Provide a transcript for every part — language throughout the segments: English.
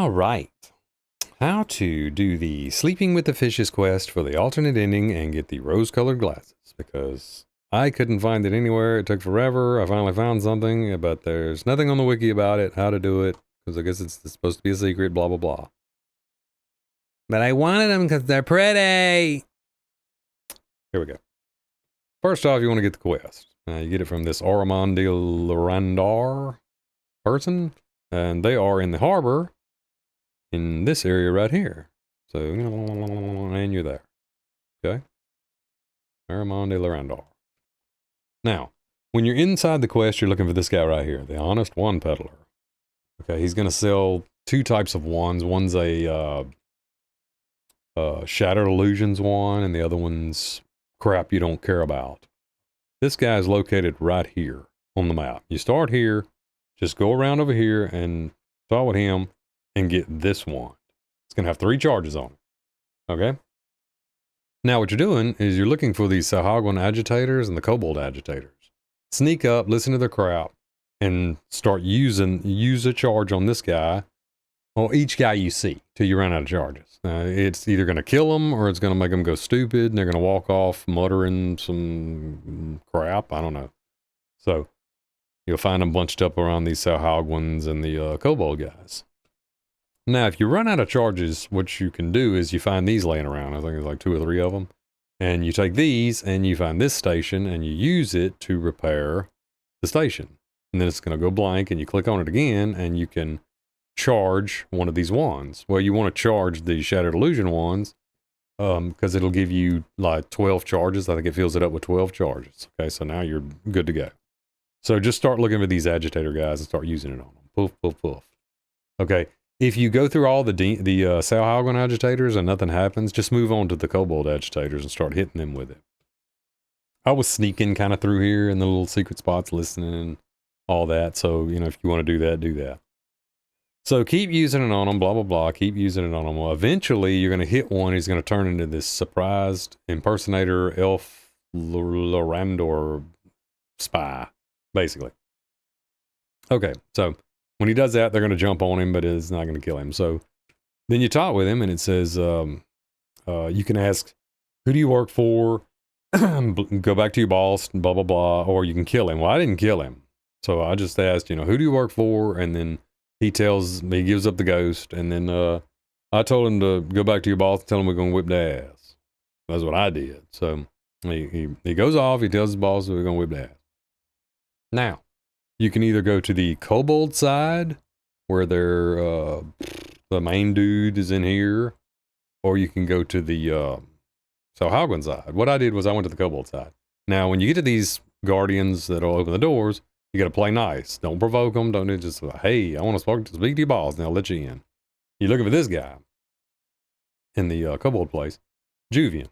All right. How to do the Sleeping with the Fishes quest for the alternate ending and get the rose-colored glasses, because I couldn't find it anywhere. It took forever. I finally found something, but there's nothing on the wiki about it, how to do it, because I guess it's supposed to be a secret, blah, blah, blah. But I wanted them because they're pretty. Here we go. First off, you want to get the quest. You get it from this Ormond de Lorandar person, and they are in the harbor in this area right here. So, and you're there. Okay? Ormond de Lorandar. Now, when you're inside the quest, you're looking for this guy right here, the Honest Wand Peddler. Okay, he's going to sell two types of wands. One's a Shattered Illusions wand, and the other one's crap you don't care about. This guy is located right here on the map. You start here, just go around over here and talk with him and get this wand. It's going to have 3 charges on it. Okay? Now what you're doing is you're looking for these Sahuagin agitators and the Kobold agitators. Sneak up, listen to their crap, and start use a charge on this guy, or each guy you see, till you run out of charges. It's either going to kill them or it's going to make them go stupid and they're going to walk off muttering some crap. I don't know. So you'll find them bunched up around these Sahuagins and the Kobold guys. Now, if you run out of charges, what you can do is you find these laying around. I think there's like 2 or 3 of them. And you take these and you find this station and you use it to repair the station. And then it's going to go blank and you click on it again and you can charge one of these wands. Well, you want to charge the Shattered Illusion wands because it'll give you like 12 charges. I think it fills it up with 12 charges. Okay, so now you're good to go. So just start looking for these agitator guys and start using it on them. Poof, poof, poof. Okay, if you go through all the Sahuagin agitators and nothing happens, just move on to the Kobold agitators and start hitting them with it. I was sneaking kind of through here in the little secret spots, listening and all that. So, you know, if you want to do that, do that. So keep using it on them, blah, blah, blah. Keep using it on them. Well, eventually, you're going to hit one. He's going to turn into this surprised impersonator elf Lorandor spy, basically. Okay, so when he does that, they're going to jump on him, but it's not going to kill him. So then you talk with him, and it says, you can ask, who do you work for? Go back to your boss, blah, blah, blah. Or you can kill him. Well, I didn't kill him. So I just asked, you know, who do you work for? And then he gives up the ghost, and then I told him to go back to your boss and tell him we're going to whip their ass. That's what I did. So he goes off, he tells his boss that we're going to whip their ass. Now, you can either go to the Kobold side, where the main dude is in here, or you can go to the Sahuagin side. What I did was I went to the Kobold side. Now, when you get to these guardians that'll open the doors, you got to play nice. Don't provoke them. Don't just, hey, I want to speak to your boss, and I'll let you in. You're looking for this guy in the Kobold place, Juvian.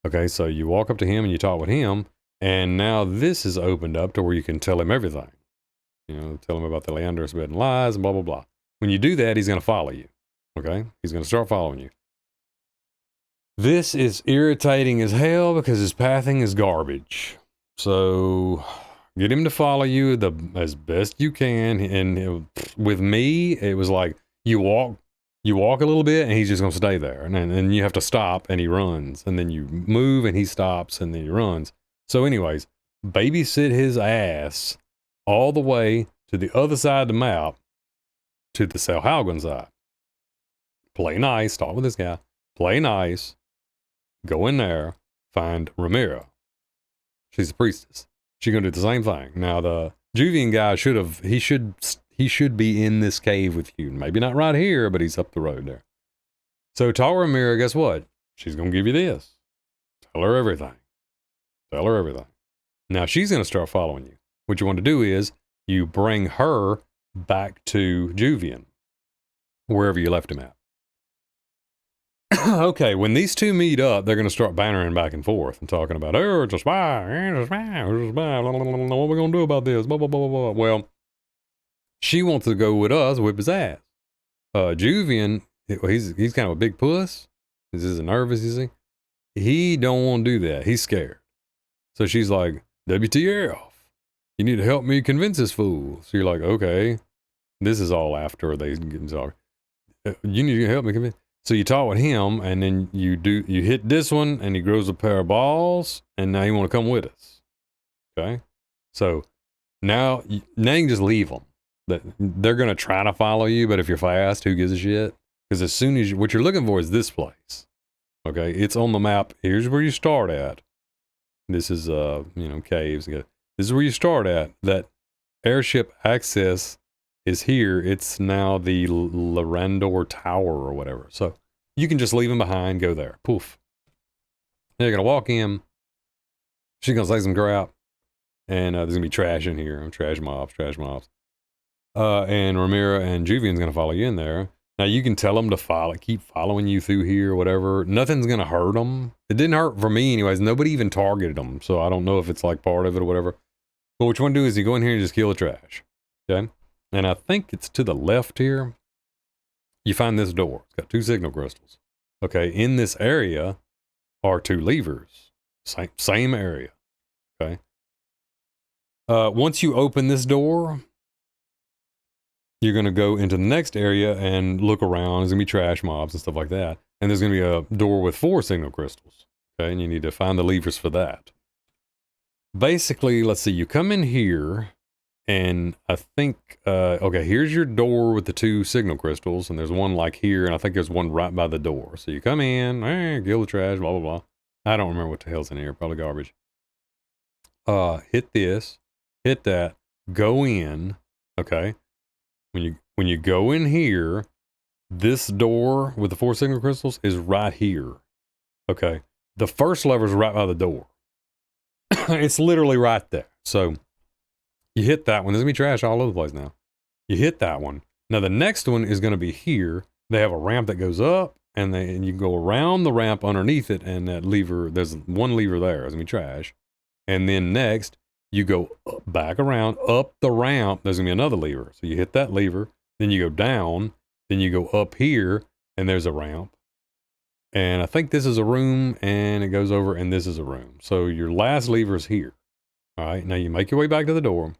Okay, so you walk up to him and you talk with him, and now this is opened up to where you can tell him everything. You know, tell him about the Leandros bed and lies and blah, blah, blah. When you do that, he's going to follow you. Okay, he's going to start following you. This is irritating as hell because his pathing is garbage. So get him to follow you as best you can. And with me, it was like you walk a little bit and he's just going to stay there. And then you have to stop and he runs. And then you move and he stops and then he runs. So anyways, babysit his ass all the way to the other side of the map to the Sahuagin side. Play nice. Talk with this guy. Play nice. Go in there. Find Ramira. She's a priestess. She's going to do the same thing. Now, the Juvian guy he should be in this cave with you. Maybe not right here, but he's up the road there. So, Tara Ramira, guess what? She's going to give you this. Tell her everything. Tell her everything. Now, she's going to start following you. What you want to do is you bring her back to Juvian, wherever you left him at. Okay, when these two meet up, they're going to start bantering back and forth and talking about, oh, it's a spy, it's a spy, it's a spy, blah, blah, blah, blah, what are we going to do about this, blah, blah, blah, blah, blah. Well, she wants to go with us, whip his ass. Juvian, he's kind of a big puss. He's just nervous, you see. He don't want to do that. He's scared. So she's like, WTF, you need to help me convince this fool. So you're like, okay. This is all after they get sorry. you need to help me. Come in. So you talk with him, and then you hit this one, and he grows a pair of balls, and now you want to come with us. Okay, so now you can just leave them. They're gonna try to follow you, but if you're fast, who gives a shit? Because as soon as what you're looking for is this place. Okay, it's on the map. Here's where you start at. This is caves. This is where you start at. That airship access is here. It's now the Larandor Tower or whatever. So you can just leave them behind, go there. Poof. Now you're gonna walk in. She's gonna say some crap, and there's gonna be trash in here. Trash mobs. And Ramira and Juvian's gonna follow you in there. Now you can tell them to keep following you through here, or whatever. Nothing's gonna hurt them. It didn't hurt for me anyways. Nobody even targeted them, so I don't know if it's like part of it or whatever. But what you want to do is you go in here and just kill the trash. Okay? And I think it's to the left here. You find this door. It's got 2 signal crystals. Okay, in this area are 2 levers. Same area. Okay. Once you open this door, you're going to go into the next area and look around. There's going to be trash mobs and stuff like that. And there's going to be a door with 4 signal crystals. Okay, and you need to find the levers for that. Basically, let's see, you come in here, and I think, okay, here's your door with the 2 signal crystals, and there's one like here, and I think there's one right by the door. So you come in, kill the trash, blah, blah, blah. I don't remember what the hell's in here, probably garbage. Hit this, hit that, go in, okay? When you go in here, this door with the 4 signal crystals is right here. Okay. The first lever is right by the door. It's literally right there. So you hit that one. There's gonna be trash all over the place now. You hit that one. Now the next one is gonna be here. They have a ramp that goes up, and you go around the ramp underneath it, and that lever, there's one lever there. There's gonna be trash. And then next, you go back around, up the ramp, there's gonna be another lever. So you hit that lever, then you go down, then you go up here, and there's a ramp. And I think this is a room, and it goes over, and this is a room. So your last lever is here. All right, now you make your way back to the door.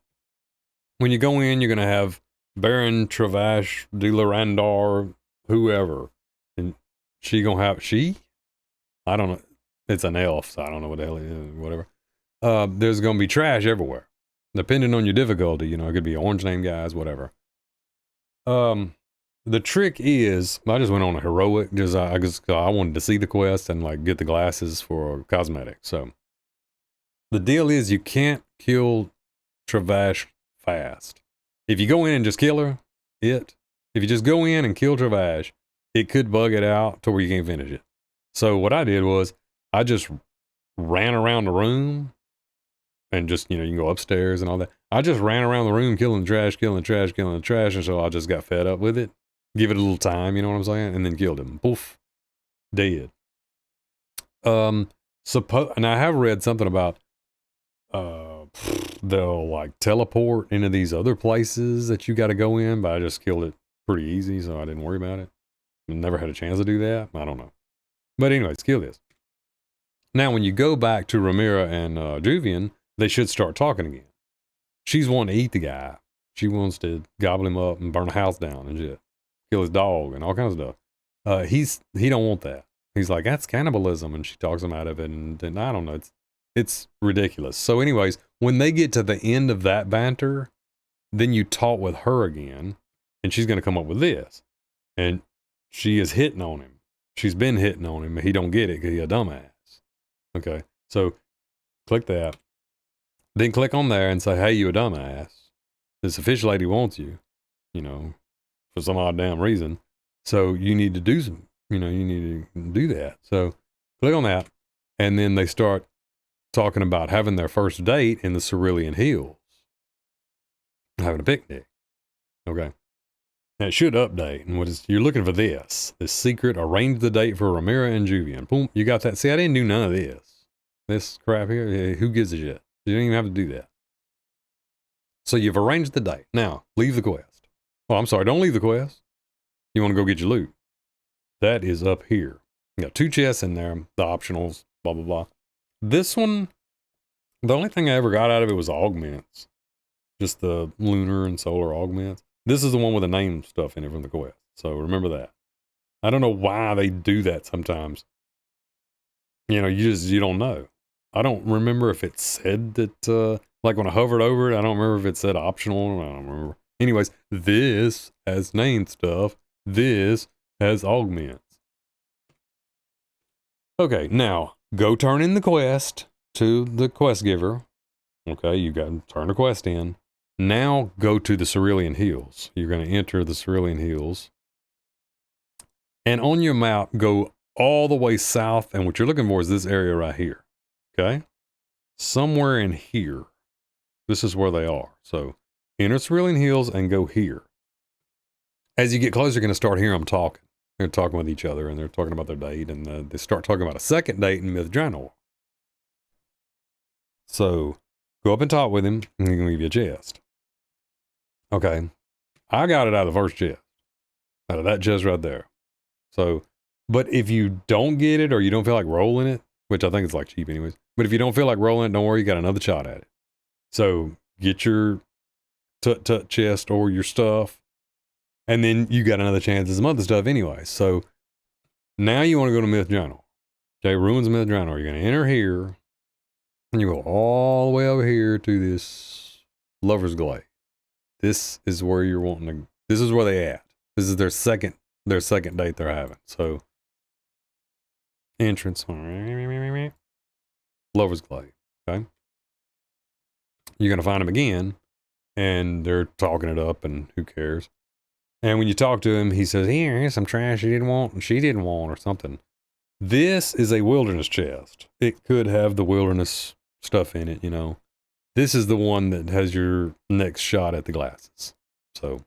When you go in, you're gonna have Baron Travash de Larandar, whoever. And I don't know. It's an elf, so I don't know what the hell it is, whatever. There's going to be trash everywhere. Depending on your difficulty, it could be orange name guys, whatever. The trick is, I just went on a heroic, I wanted to see the quest and like get the glasses for cosmetics. So the deal is you can't kill Travash fast. If you go in and just kill her, if you just go in and kill Travash, it could bug it out to where you can't finish it. So what I did was I just ran around the room. And just, you can go upstairs and all that. I just ran around the room killing the trash. And so I just got fed up with it. Give it a little time, you know what I'm saying? And then killed him. Poof. Dead. And I have read something about they'll like teleport into these other places that you got to go in, but I just killed it pretty easy, so I didn't worry about it. Never had a chance to do that. I don't know. But anyways, kill this. Now, when you go back to Ramira and Juvian, they should start talking again. She's wanting to eat the guy. She wants to gobble him up and burn a house down and shit. Kill his dog and all kinds of stuff. He don't want that. He's like, that's cannibalism, and she talks him out of it, and I don't know. It's ridiculous. So anyways, when they get to the end of that banter, then you talk with her again, and she's going to come up with this. And she is hitting on him. She's been hitting on him, but he don't get it because he's a dumbass. Okay, so click that. Then click on there and say, hey, you a dumbass. This official lady wants you, for some odd damn reason. So you need to do you need to do that. So click on that. And then they start talking about having their first date in the Cerulean Hills. Having a picnic. Okay. Now it should update. And you're looking for this secret, arrange the date for Ramira and Juvian. Boom, you got that. See, I didn't do none of this. This crap here, who gives a shit? You don't even have to do that. So you've arranged the date. Now, leave the quest. Oh, I'm sorry, don't leave the quest. You want to go get your loot. That is up here. You got 2 chests in there, the optionals, blah, blah, blah. This one, the only thing I ever got out of it was augments. Just the lunar and solar augments. This is the one with the name stuff in it from the quest. So remember that. I don't know why they do that sometimes. You know, you don't know. I don't remember if it said that, like when I hovered over it, I don't remember if it said optional. I don't remember. Anyways, this has name stuff. This has augments. Okay, now go turn in the quest to the quest giver. Okay, you got to turn the quest in. Now go to the Cerulean Hills. You're going to enter the Cerulean Hills. And on your map, go all the way south. And what you're looking for is this area right here. Okay? Somewhere in here. This is where they are. So enter Cerulean Hills and go here. As you get closer, you're going to start hearing them talking. They're talking with each other and they're talking about their date. And they start talking about a second date in Myth-Drannor. So go up and talk with him and he's going to give you a chest. Okay. I got it out of the first chest. Out of that chest right there. So, but if you don't get it or you don't feel like rolling it, which I think it's like cheap anyways, but if you don't feel like rolling it, don't worry, you got another shot at it. So get your tut chest or your stuff, and then you got another chance at some other stuff anyway. So now you want to go to Myth-Drannor. Okay, Ruins of Myth-Drannor. You're going to enter here, and you go all the way over here to this Lover's Glade. This is where you're wanting to, this is where they at. This is their second date they're having. So entrance, Lover's Glade. Okay. You're going to find them again and they're talking it up and who cares. And when you talk to him, he says, here's some trash you didn't want and she didn't want or something. This is a wilderness chest. It could have the wilderness stuff in it, you know. This is the one that has your next shot at the glasses. So